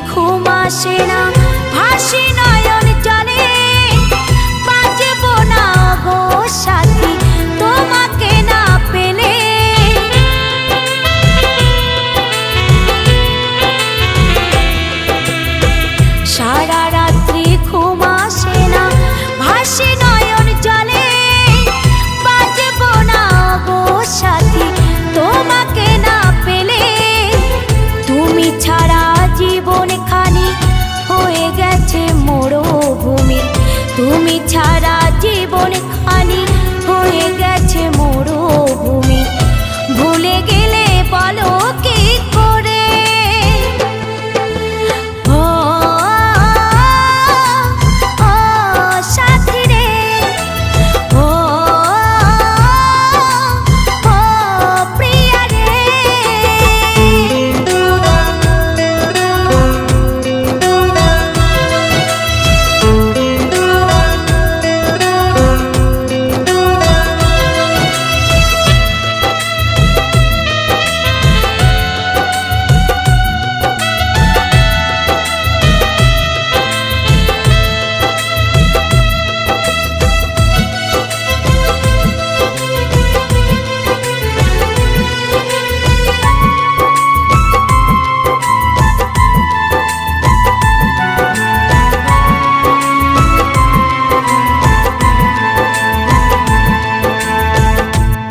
ঘুম আসে না, ভাসি নয়ন জলে, বাজবো না গো সাথী তোমাকে না পেলে। সারা রাত্রি ঘুম আসে না, ভাসি নয়ন জলে, বাজবো না গো সাথী তোমাকে না পেলে। তুমি ছাড়া জীবন খানি হয়ে গেছে মরুভূমি, তুমি ছাড়া জীবন খানি হয়ে গেছে মরুভূমি। ভুলে গেলে বলো কি করে? ও ও সাথী রে, ও ও প্রিয়া রে।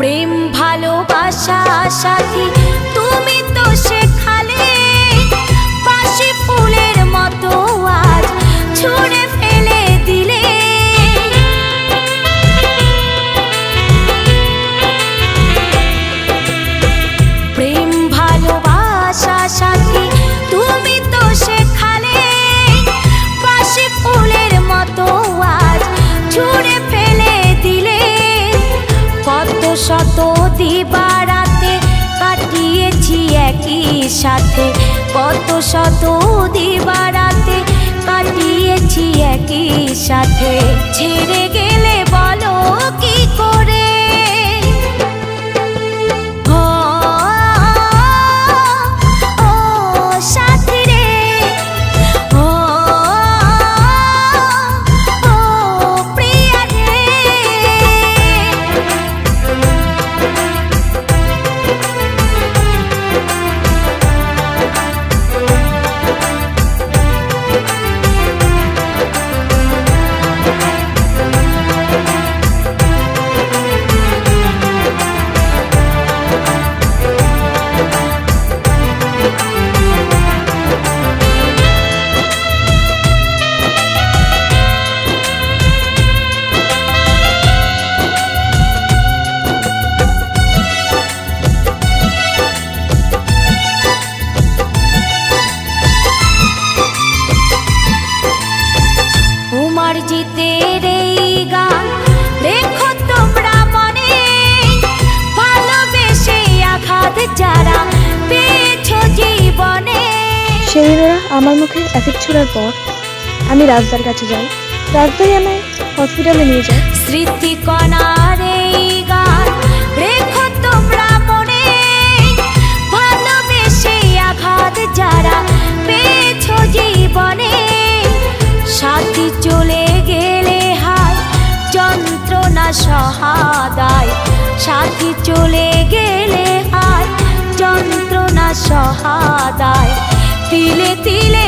প্রেম ভালোবাসা সাথী তুমি তো শেখালে, বাসি ফুলের মতো আজ ছুঁড়ে ফেলে দিলে। প্রেম ভালোবাসা সাথী তুমি তো শেখালে, বাসি ফুলের মতো আজ ছুঁড়ে ফেলে দিলে। কত শত দিবারাতে কাটিয়েছি একই সাথে, কত শত দিবারাতে কাটিয়েছি একই সাথে। ছেড়ে গেলে বলো কি করে? ও ও সাথী রে, ও ও প্রিয়া রে। উমার জিতের এই গান দেখো তোমরা মনে, ভালোবেসে আঘাত যারা পেয়েছো জীবনে। সেদিনেরা আমার মুখে অ্যাসিড ছোড়ার পর আমি রাজদার কাছে যাই, রাজদাই আমায় হসপিটালে নিয়ে যায়। স্মৃতিকণার এই গান রেখো তোমরা মনে, ভালোবেসে আঘাত যারা পেয়েছো জীবনে। সাথী চলে গেলে হায় যন্ত্রণা সহাদায়, সাথী চলে গেলে হায় যন্ত্রণা সহাদায়। তিলে তিলে